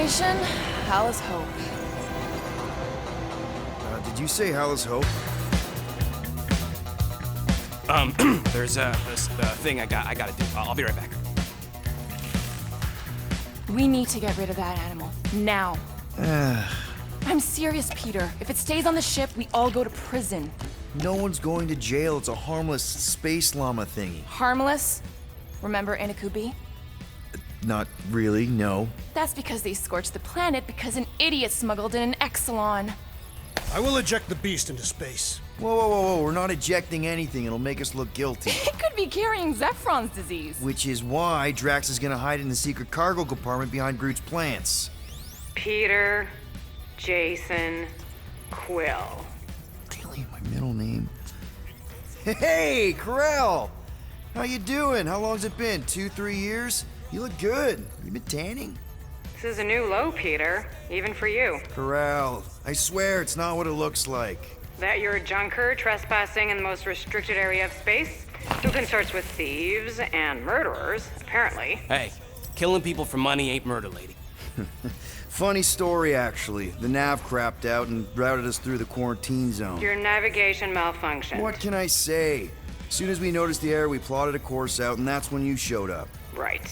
Mission, Hallis Hope. Did you say Hallis Hope? There's this thing I gotta do. I'll be right back. We need to get rid of that animal, now. I'm serious, Peter. If it stays on the ship, we all go to prison. No one's going to jail. It's a harmless space llama thingy. Harmless? Remember Inakubi? Not really, no. That's because they scorched the planet because an idiot smuggled in an Exelon. I will eject the beast into space. Whoa. We're not ejecting anything. It'll make us look guilty. It could be carrying Zephron's disease. Which is why Drax is gonna hide in the secret cargo compartment behind Groot's plants. Peter, Jason, Quill. Really? My middle name? Hey, Corell! How you doing? How long's it been? 2-3 years? You look good. You been tanning? This is a new low, Peter, even for you. Corell, I swear it's not what it looks like. That you're a junker trespassing in the most restricted area of space, who consorts with thieves and murderers, apparently. Hey, killing people for money ain't murder, lady. Funny story, actually. The nav crapped out and routed us through the quarantine zone. Your navigation malfunctioned. What can I say? As soon as we noticed the error, we plotted a course out, and that's when you showed up. Right.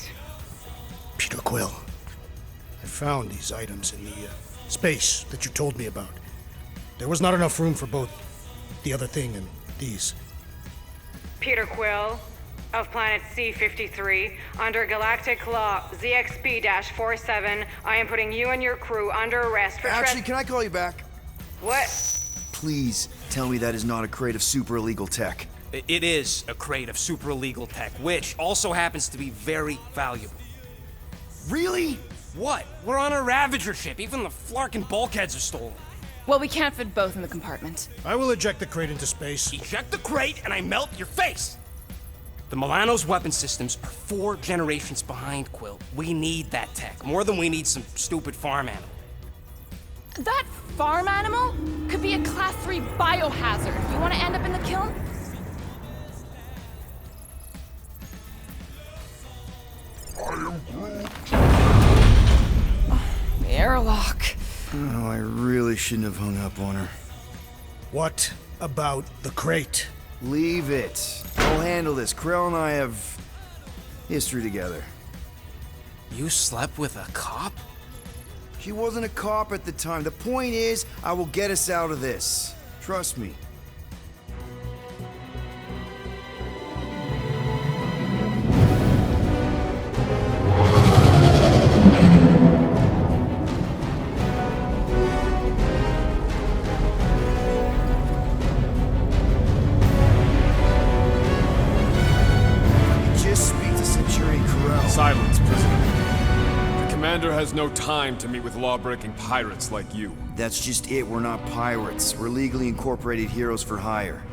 Peter Quill, I found these items in the space that you told me about. There was not enough room for both the other thing and these. Peter Quill, of planet C-53, under Galactic Law ZXP-47, I am putting you and your crew under arrest for Actually, can I call you back? What? Please tell me that is not a crate of super illegal tech. It is a crate of super illegal tech, which also happens to be very valuable. Really? What? We're on a Ravager ship. Even the Flarkin bulkheads are stolen. Well, we can't fit both in the compartment. I will eject the crate into space. Eject the crate and I melt your face! The Milano's weapon systems are 4 generations behind, Quill. We need that tech, more than we need some stupid farm animal. That farm animal could be a Class 3 biohazard. You want to end up in the kiln? Airlock. Oh, I really shouldn't have hung up on her. What about the crate? Leave it. I'll handle this. Krell and I have history together. You slept with a cop? She wasn't a cop at the time. The point is, I will get us out of this. Trust me. Just speak to Centurion Corell. Silence, prisoner. The commander has no time to meet with law-breaking pirates like you. That's just it. We're not pirates. We're legally incorporated heroes for hire.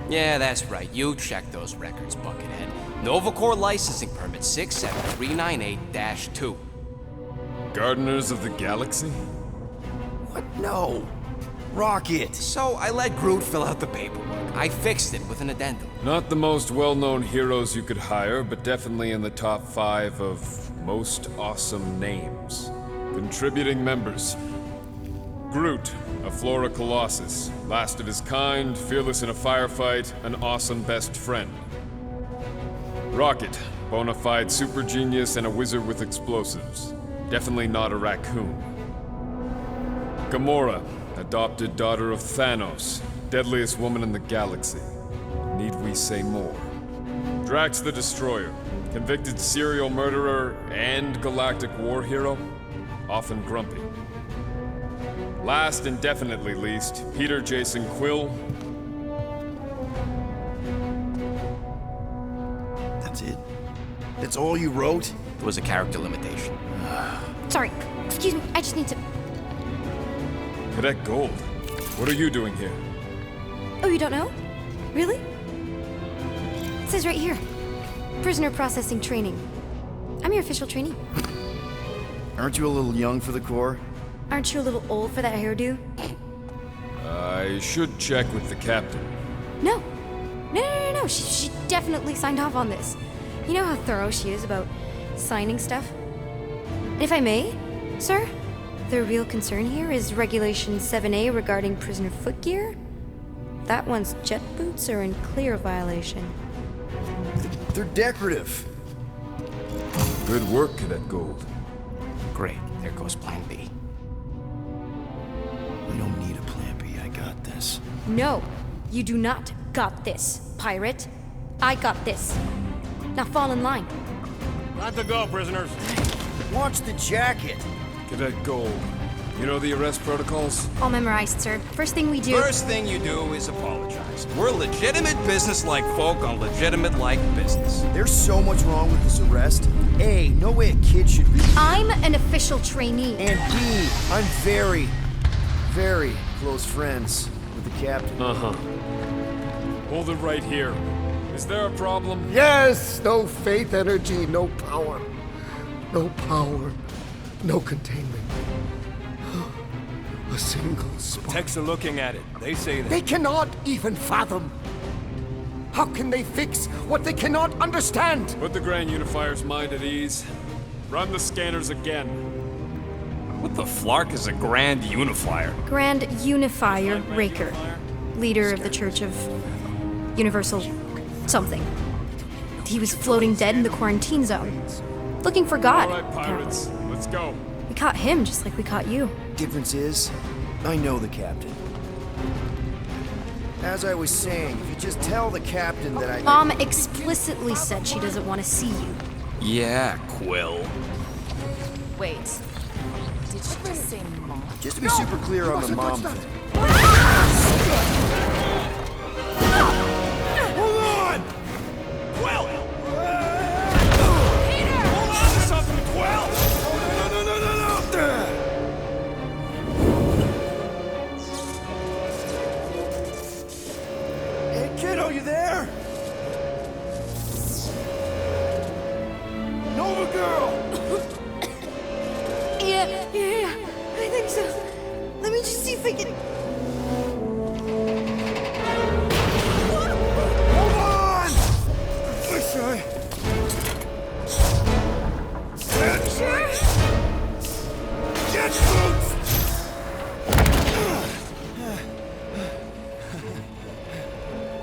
Yeah, that's right. You check those records, Buckethead. Novacore licensing permit 67398-2. Gardeners of the Galaxy? What? No. Rocket. So I let Groot fill out the paperwork. I fixed it with an addendum. Not the most well-known heroes you could hire, but definitely in the top 5 of most awesome names. Contributing members. Groot, a Flora Colossus, last of his kind, fearless in a firefight, an awesome best friend. Rocket, bona fide super genius and a wizard with explosives. Definitely not a raccoon. Gamora, adopted daughter of Thanos, deadliest woman in the galaxy. Need we say more? Drax the Destroyer, convicted serial murderer and galactic war hero, often grumpy. Last and definitely least, Peter Jason Quill. That's it? That's all you wrote? It was a character limitation. Sorry, excuse me, I just need to... Cadet Gold, what are you doing here? Oh, you don't know? Really? It says right here. Prisoner processing training. I'm your official trainee. Aren't you a little young for the Corps? Aren't you a little old for that hairdo? I should check with the captain. No. No. She definitely signed off on this. You know how thorough she is about signing stuff? And if I may, sir, The real concern here is Regulation 7A regarding prisoner footgear? That one's jet boots are in clear violation. They're decorative. Good work, Cadet Gold. Great. There goes Plan B. We don't need a plan B. I got this. No, you do not got this, pirate. I got this. Now fall in line. Got to go, prisoners. Watch the jacket. Cadet Gold, you know the arrest protocols? All memorized, sir. First thing we do. First thing you do is apologize. We're legitimate business-like folk on legitimate-like business. There's so much wrong with this arrest. A, no way a kid should be. I'm an official trainee. And B, I'm very, very close friends with the captain. Uh-huh. Hold it right here. Is there a problem? Yes! No faith energy, no power. No power, no containment. A single spark. Techs are looking at it. They say that. They cannot even fathom. How can they fix what they cannot understand? Put the Grand Unifier's mind at ease. Run the scanners again. What the flark is a Grand Unifier? Grand Unifier Raker, leader of the Church of Universal something. He was floating dead in the quarantine zone, looking for God. All right, pirates, let's go. We caught him just like we caught you. Difference is, I know the captain. As I was saying, if you just tell the captain that I... Mom explicitly said she doesn't want to see you. Yeah, Quill. Wait. Did she just say mom? Just to be super clear on the mom thing. Hold on! Quill! Peter! Hold on to something, Quill! No. Hey, kiddo, you there? Nova girl! Yeah, I think so. Let me just see if I can... Hold on! Sorry. Jet boots!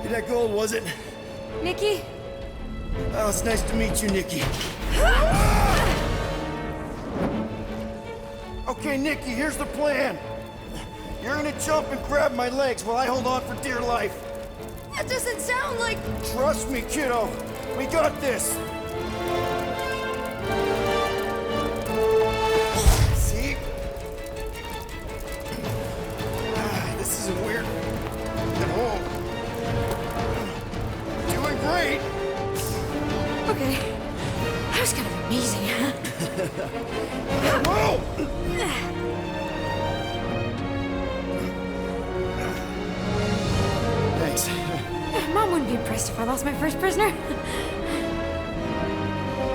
That gold, was it? Nikki? Oh, it's nice to meet you, Nikki. Okay, Nikki, here's the plan. You're gonna jump and grab my legs while I hold on for dear life. That doesn't sound like... Trust me, kiddo. We got this. See? This isn't weird at all. Doing great. Okay. That was kind of amazing, huh? Whoa! Thanks. Mom wouldn't be impressed if I lost my first prisoner.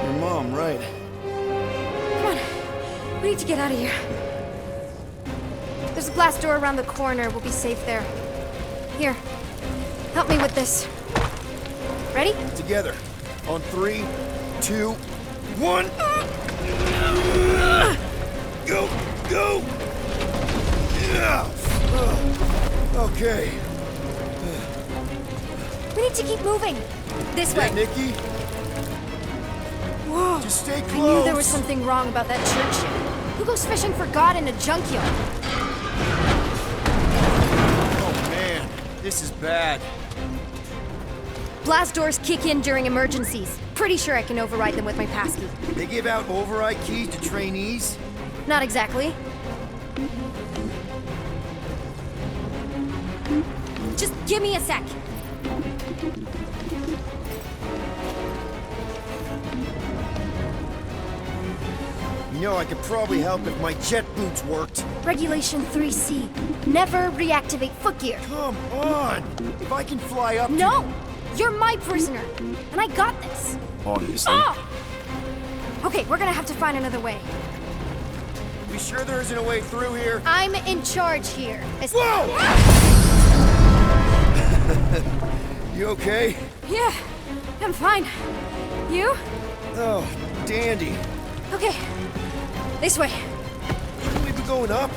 Your mom, right? Come on. We need to get out of here. There's a glass door around the corner. We'll be safe there. Here. Help me with this. Ready? Together. On 3, 2, 1. Go! Go! Yeah. Okay. We need to keep moving. This way. Yeah, Nikki. Whoa. Just stay close. I knew there was something wrong about that church. Who goes fishing for God in a junkyard? Oh man, this is bad. Blast doors kick in during emergencies. Pretty sure I can override them with my passkey. They give out override keys to trainees? Not exactly. Just give me a sec. You know, I could probably help if my jet boots worked. Regulation 3C. Never reactivate footgear. Come on! If I can fly up No! You're my prisoner, and I got this. Obviously. Oh! Okay, we're gonna have to find another way. We sure there isn't a way through here? I'm in charge here. Whoa! You okay? Yeah, I'm fine. You? Oh, dandy. Okay. This way. Shouldn't we be going up?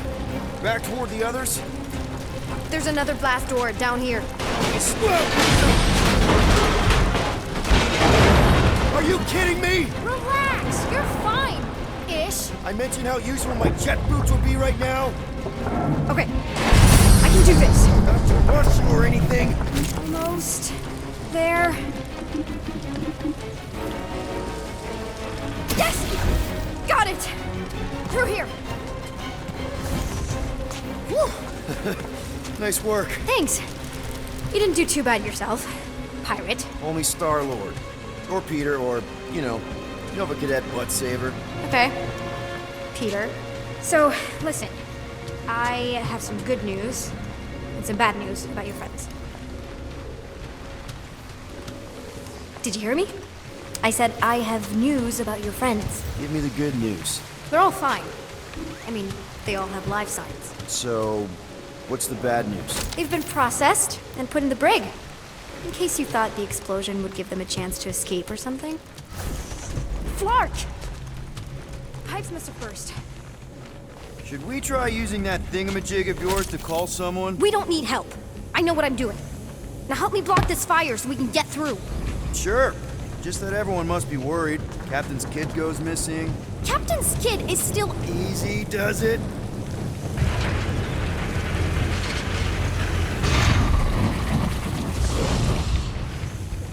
Back toward the others? There's another blast door down here. Are you kidding me? Relax, you're fine. Ish. I mentioned how useful my jet boots will be right now. Okay, I can do this. Not to rush you or anything. Almost there. Yes! Got it! Through here. Whew. Nice work. Thanks. You didn't do too bad yourself, pirate. Only Star-Lord. Or Peter, or, Nova Cadet Butt Saver. Okay. Peter. So, listen. I have some good news and some bad news about your friends. Did you hear me? I said I have news about your friends. Give me the good news. They're all fine. I mean, they all have life signs. So, what's the bad news? They've been processed and put in the brig. In case you thought the explosion would give them a chance to escape or something. Flark! Pipes must have burst. Should we try using that thingamajig of yours to call someone? We don't need help. I know what I'm doing. Now help me block this fire so we can get through. Sure. Just that everyone must be worried. Captain's kid goes missing. Captain's kid is still... Easy does it.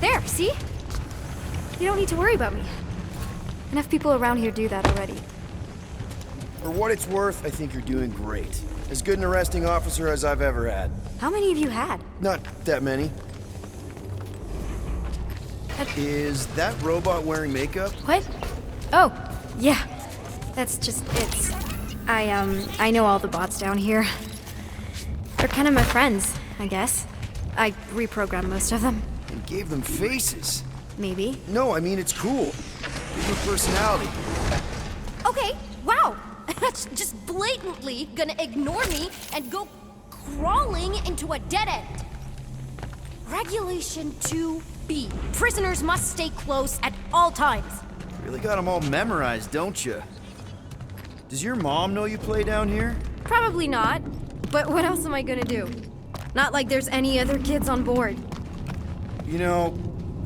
There, see? You don't need to worry about me. Enough people around here do that already. For what it's worth, I think you're doing great. As good an arresting officer as I've ever had. How many have you had? Not that many. Is that robot wearing makeup? What? Oh, yeah. That's just, I know all the bots down here. They're kind of my friends, I guess. I reprogrammed most of them. And gave them faces. Maybe. No, I mean, it's cool. Give them personality. Okay, wow. That's just blatantly gonna ignore me and go crawling into a dead end. Regulation 2B. Prisoners must stay close at all times. Really got them all memorized, don't you? Does your mom know you play down here? Probably not. But what else am I gonna do? Not like there's any other kids on board. You know,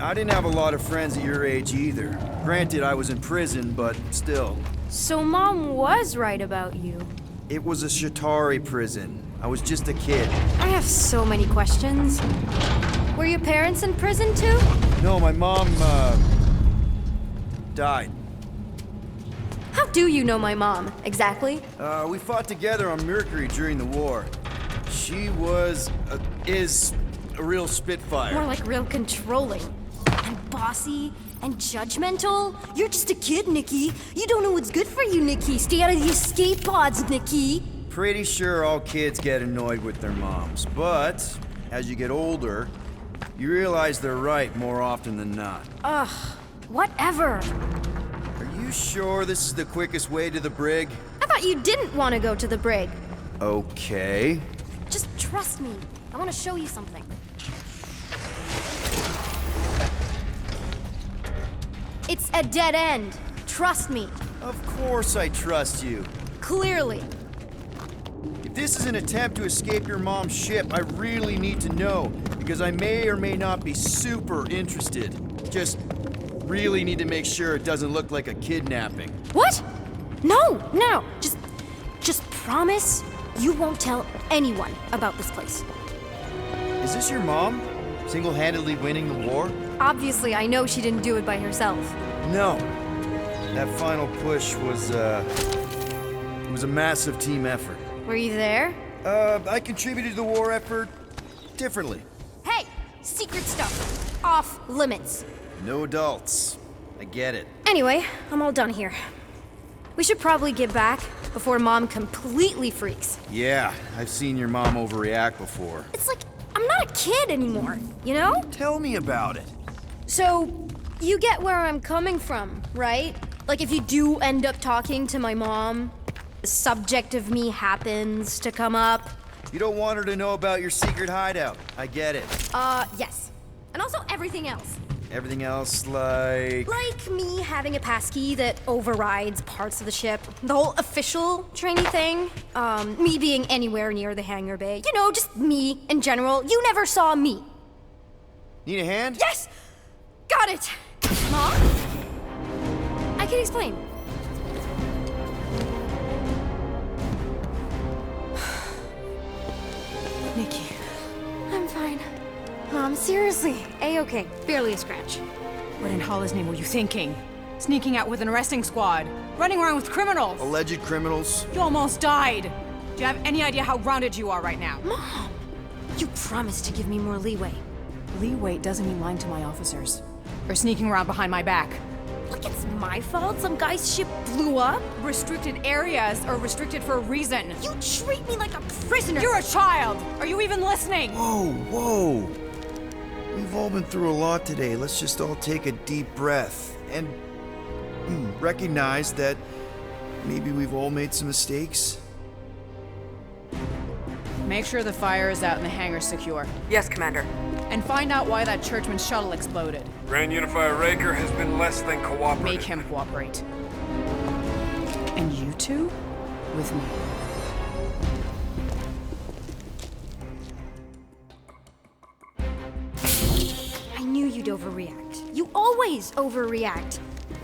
I didn't have a lot of friends at your age either. Granted, I was in prison, but still. So Mom was right about you. It was a Shatari prison. I was just a kid. I have so many questions. Were your parents in prison too? No, my mom, died. How do you know my mom, exactly? We fought together on Mercury during the war. She is a real spitfire. More like real controlling. And bossy and judgmental. You're just a kid, Nikki. You don't know what's good for you, Nikki. Stay out of the escape pods, Nikki. Pretty sure all kids get annoyed with their moms, but as you get older, you realize they're right more often than not. Ugh, whatever. Are you sure this is the quickest way to the brig? I thought you didn't want to go to the brig. Okay. Just trust me. I want to show you something. It's a dead end. Trust me. Of course I trust you. Clearly. If this is an attempt to escape your mom's ship, I really need to know, because I may or may not be super interested. Just really need to make sure it doesn't look like a kidnapping. What? No. Just promise you won't tell anyone about this place. Is this your mom? Single-handedly winning the war? Obviously, I know she didn't do it by herself. No. That final push was, it was a massive team effort. Were you there? I contributed to the war effort differently. Hey! Secret stuff. Off limits. No adults. I get it. Anyway, I'm all done here. We should probably get back before Mom completely freaks. Yeah, I've seen your mom overreact before. It's like, I'm not a kid anymore, you know? Tell me about it. So, you get where I'm coming from, right? Like if you do end up talking to my mom, the subject of me happens to come up. You don't want her to know about your secret hideout. I get it. Yes. And also everything else. Everything else, like... Like me having a passkey that overrides parts of the ship. The whole official trainee thing. Me being anywhere near the hangar bay. You know, just me in general. You never saw me. Need a hand? Yes! Got it! Mom? I can explain. Nikki. I'm fine. Mom, seriously. A-okay. Barely a scratch. What in Hollis' name were you thinking? Sneaking out with an arresting squad? Running around with criminals? Alleged criminals? You almost died. Do you have any idea how grounded you are right now? Mom! You promised to give me more leeway. Leeway doesn't mean lying to my officers. Or sneaking around behind my back. Look, it's my fault some guy's ship blew up. Restricted areas are restricted for a reason. You treat me like a prisoner. You're a child! Are you even listening? Whoa, whoa. We've all been through a lot today. Let's just all take a deep breath and recognize that maybe we've all made some mistakes. Make sure the fire is out and the hangar's secure. Yes, Commander. And find out why that churchman's shuttle exploded. Grand Unifier Raker has been less than cooperative. Make him cooperate. And you two? With me. I knew you'd overreact. You always overreact.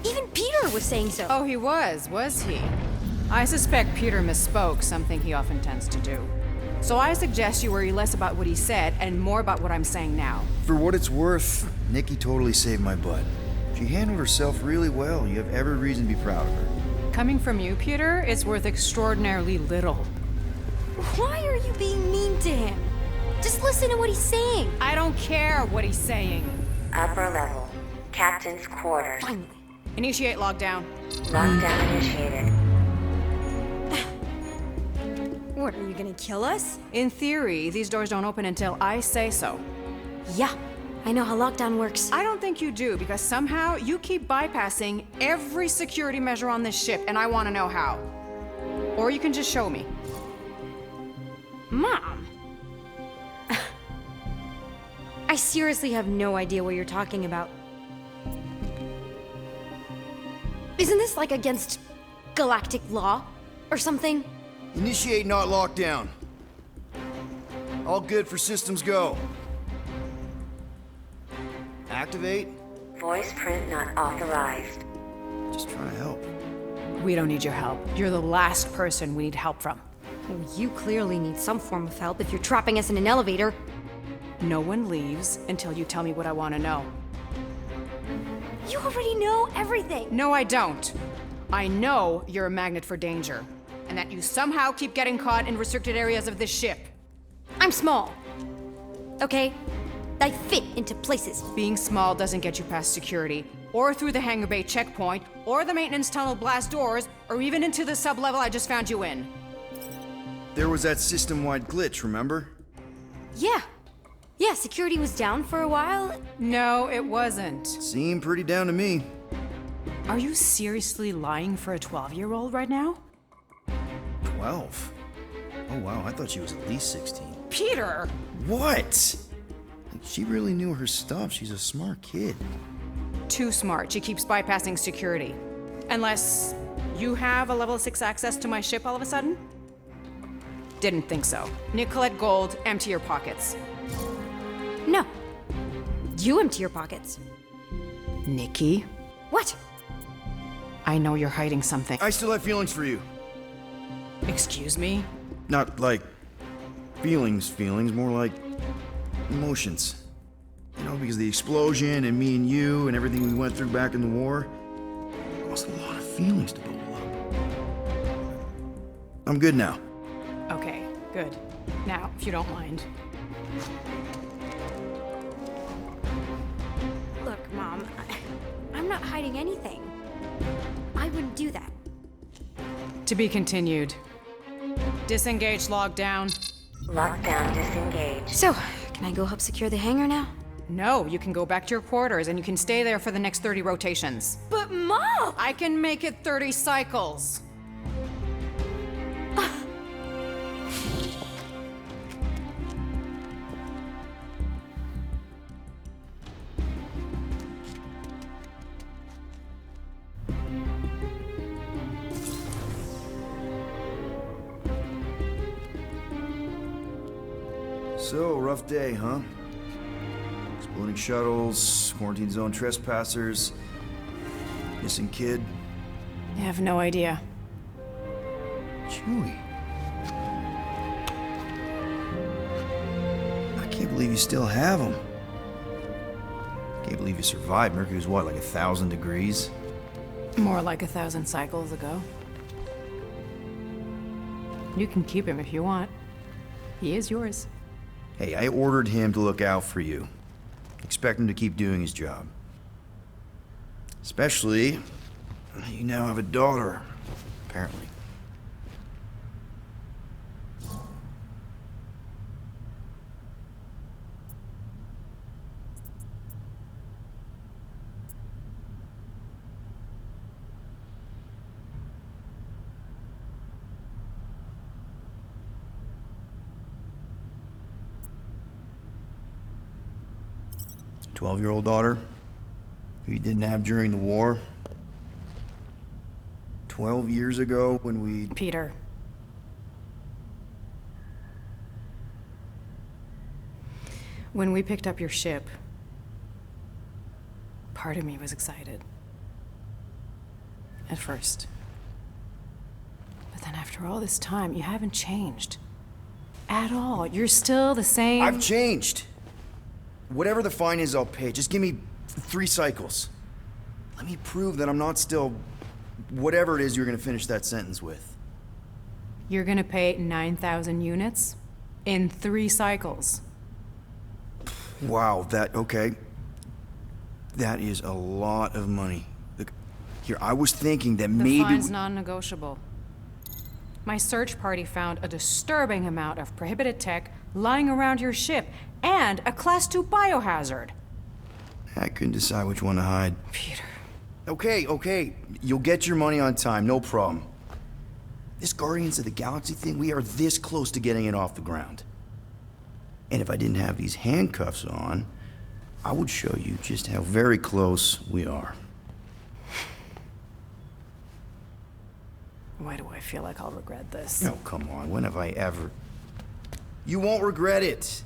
Even Peter was saying so. Oh, he was he? I suspect Peter misspoke, something he often tends to do. So I suggest you worry less about what he said and more about what I'm saying now. For what it's worth, Nikki totally saved my butt. She handled herself really well. You have every reason to be proud of her. Coming from you, Peter, it's worth extraordinarily little. Why are you being mean to him? Just listen to what he's saying. I don't care what he's saying. Upper level. Captain's quarters. Finally. Initiate lockdown. Lockdown initiated. What, are you gonna kill us? In theory, these doors don't open until I say so. Yeah, I know how lockdown works. I don't think you do, because somehow you keep bypassing every security measure on this ship, and I want to know how. Or you can just show me. Mom! I seriously have no idea what you're talking about. Isn't this like against galactic law or something? Initiate not lockdown. All good for systems go. Activate. Voice print not authorized. Just trying to help. We don't need your help. You're the last person we need help from. Well, you clearly need some form of help if you're trapping us in an elevator. No one leaves until you tell me what I want to know. You already know everything. No, I don't. I know you're a magnet for danger, and that you somehow keep getting caught in restricted areas of this ship. I'm small. Okay? I fit into places. Being small doesn't get you past security, or through the hangar bay checkpoint, or the maintenance tunnel blast doors, or even into the sub-level I just found you in. There was that system-wide glitch, remember? Yeah. Yeah, security was down for a while. No, it wasn't. Seemed pretty down to me. Are you seriously lying for a 12-year-old right now? 12? Oh wow, I thought she was at least 16. Peter! What? She really knew her stuff. She's a smart kid. Too smart. She keeps bypassing security. Unless you have a level 6 access to my ship all of a sudden? Didn't think so. Nicolette Gold, empty your pockets. No. You empty your pockets. Nikki, What? I know you're hiding something. I still have feelings for you. Excuse me? Not like feelings, more like emotions. You know, because the explosion and me and you and everything we went through back in the war, it cost a lot of feelings to bubble up. I'm good now. Okay, good. Now, if you don't mind. Look, Mom, I'm not hiding anything. I wouldn't do that. To be continued. Disengage lockdown. Lockdown disengaged. So, can I go help secure the hangar now? No, you can go back to your quarters and you can stay there for the next 30 rotations. But Mom! I can make it 30 cycles. So, rough day, huh? Exploding shuttles, quarantine zone trespassers, missing kid. I have no idea. Chewie. I can't believe you still have him. Can't believe you survived. Mercury was what, like 1,000 degrees? More like 1,000 cycles ago. You can keep him if you want. He is yours. Hey, I ordered him to look out for you. Expect him to keep doing his job. Especially, you now have a daughter, apparently. Twelve-year-old daughter, who you didn't have during the war. 12 years ago when we... Peter. When we picked up your ship, part of me was excited. At first. But then after all this time, you haven't changed. At all. You're still the same... I've changed. Whatever the fine is, I'll pay. Just give me 3 cycles. Let me prove that I'm not still... whatever it is you're gonna finish that sentence with. You're gonna pay 9,000 units in 3 cycles. Wow, okay. That is a lot of money. Look, here, I was thinking that The maybe... fine's non-negotiable. My search party found a disturbing amount of prohibited tech lying around your ship, and a Class 2 biohazard. I couldn't decide which one to hide. Peter. Okay. You'll get your money on time, no problem. This Guardians of the Galaxy thing, we are this close to getting it off the ground. And if I didn't have these handcuffs on, I would show you just how very close we are. Why do I feel like I'll regret this? Oh, come on, when have I ever... You won't regret it.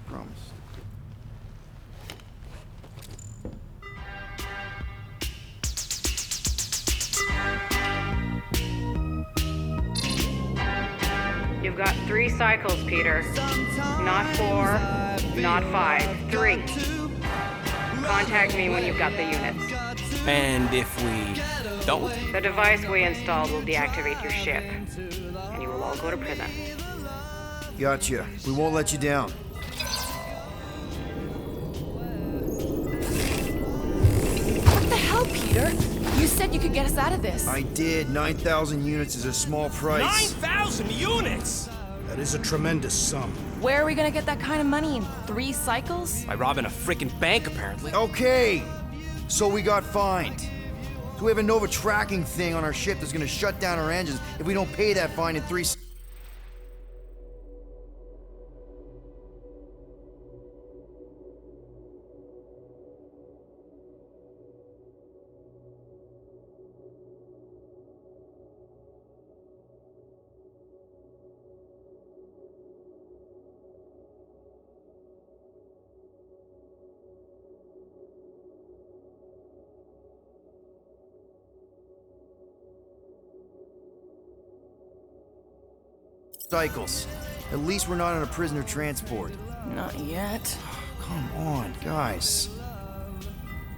Promise. You've got 3 cycles, Peter. Not 4, not 5, 3. Contact me when you've got the units. And if we don't? The device we installed will deactivate your ship, and you will all go to prison. Gotcha. We won't let you down. What the hell, Peter? You said you could get us out of this. I did. 9,000 units is a small price. 9,000 units?! That is a tremendous sum. Where are we gonna get that kind of money in 3 cycles? By robbing a freaking bank, apparently. Okay. So we got fined. So we have a Nova tracking thing on our ship that's gonna shut down our engines if we don't pay that fine in 3... cycles. At least we're not on a prisoner transport. Not yet. Come on, guys.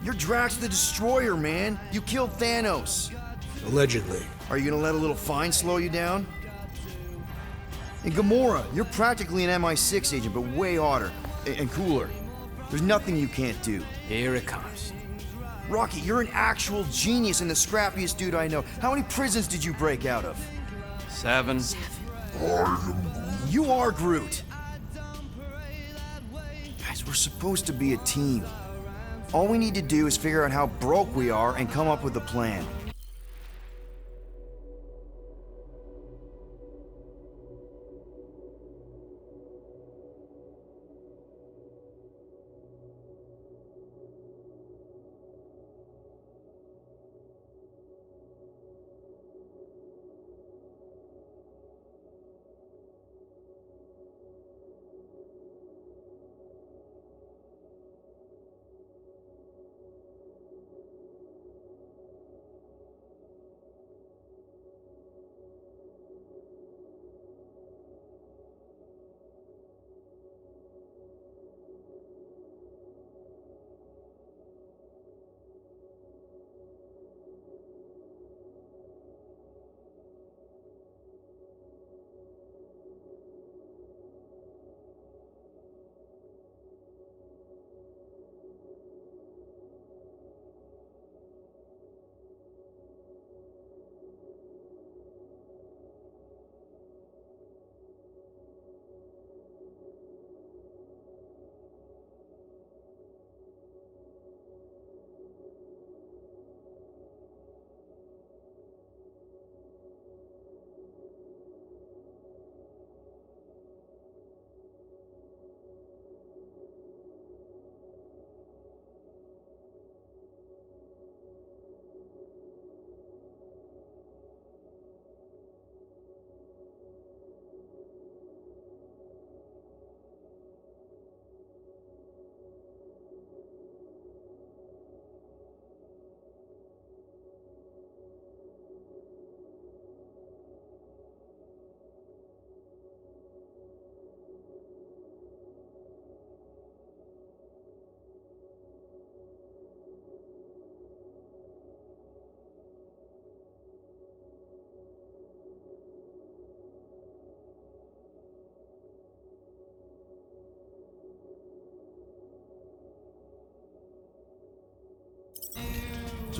You're Drax the Destroyer, man. You killed Thanos. Allegedly. Are you gonna let a little fine slow you down? And Gamora, you're practically an MI6 agent, but way hotter and cooler. There's nothing you can't do. Here it comes. Rocky, you're an actual genius and the scrappiest dude I know. How many prisons did you break out of? 7. You are Groot. Guys, we're supposed to be a team. All we need to do is figure out how broke we are and come up with a plan.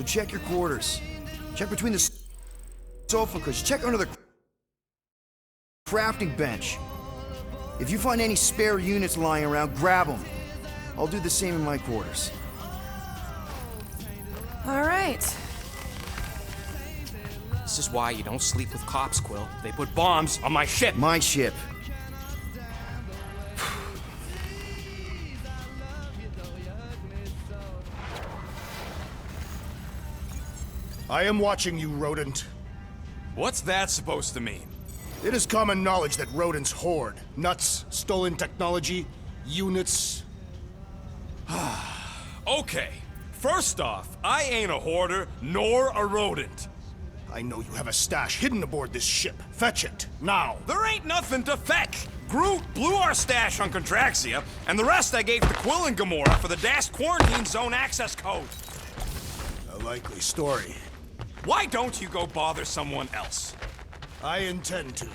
So check your quarters. Check between the sofa cushions. Check under the crafting bench. If you find any spare units lying around, grab them. I'll do the same in my quarters. All right. This is why you don't sleep with cops, Quill. They put bombs on my ship. My ship. I am watching you, rodent. What's that supposed to mean? It is common knowledge that rodents hoard nuts, stolen technology, units. Okay, first off, I ain't a hoarder nor a rodent. I know you have a stash hidden aboard this ship. Fetch it, now. There ain't nothing to fetch. Groot blew our stash on Contraxia, and the rest I gave to Quill and Gamora for the dash quarantine zone access code. A likely story. Why don't you go bother someone else? I intend to.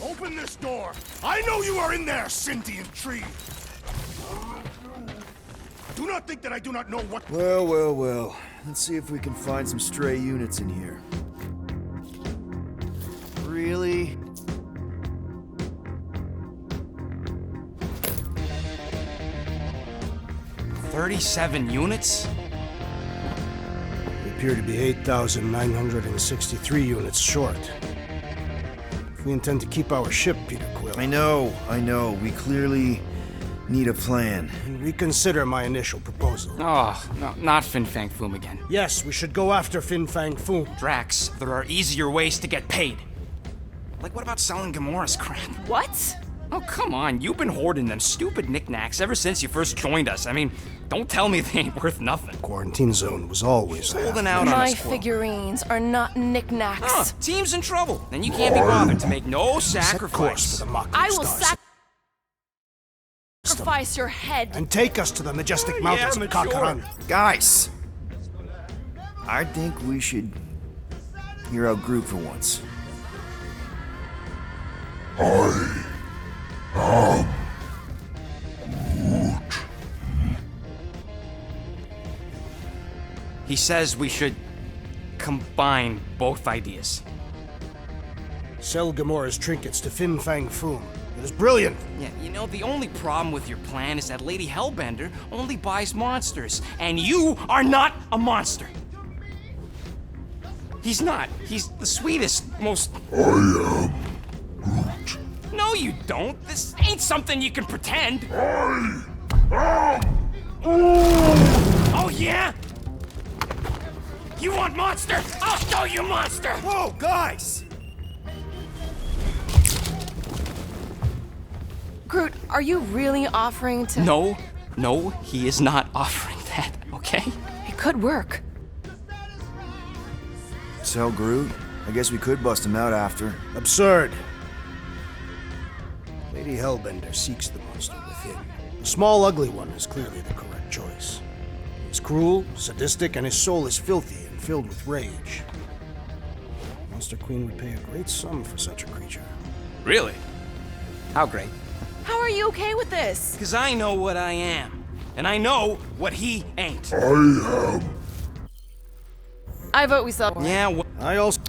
Open this door! I know you are in there, sentient tree! Do not think that I do not know what— Well, well, well. Let's see if we can find some stray units in here. Really? $37 units? We appear to be 8,963 units short. If we intend to keep our ship, Peter Quill— I know. We clearly need a plan. And reconsider my initial proposal. Oh, no, not Fin Fang Foom again. Yes, we should go after Fin Fang Foom. Drax, there are easier ways to get paid. Like, what about selling Gamora's crap? What? Oh, come on. You've been hoarding them stupid knickknacks ever since you first joined us. I mean, don't tell me they ain't worth nothing. Quarantine zone was always holding out on My us, Quill. figurines are not knickknacks. Team's in trouble. Then you can't be bothered to make no sacrifice. For the Mockery I will Stars. sacrifice your head. And take us to the majestic mountains of Kakaran. Guys! I think we should hear out Groot for once. He says we should combine both ideas. Sell Gamora's trinkets to Fin Fang Foom. It is brilliant. Yeah, you know, the only problem with your plan is that Lady Hellbender only buys monsters, and you are not a monster. He's not. He's the sweetest, most— I am Groot. No, you don't. This ain't something you can pretend. I am Oh, yeah? You want monster? I'll show you monster! Whoa, guys! Groot, are you really offering to— No, he is not offering that, okay? It could work. Sell Groot? I guess we could bust him out after. Absurd. Lady Hellbender seeks the monster within. The small, ugly one is clearly the correct choice. He's cruel, sadistic, and his soul is filthy and filled with rage. Monster Queen would pay a great sum for such a creature. Really? How great? How are you okay with this? Because I know what I am. And I know what he ain't. I am. I vote we sell. Yeah, I also—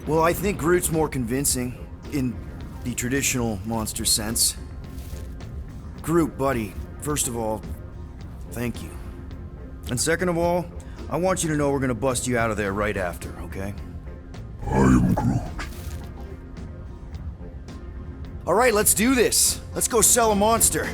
Well, I think Groot's more convincing, in the traditional monster sense. Groot, buddy, first of all, thank you. And second of all, I want you to know we're gonna bust you out of there right after, okay? I am Groot. All right, let's do this. Let's go sell a monster.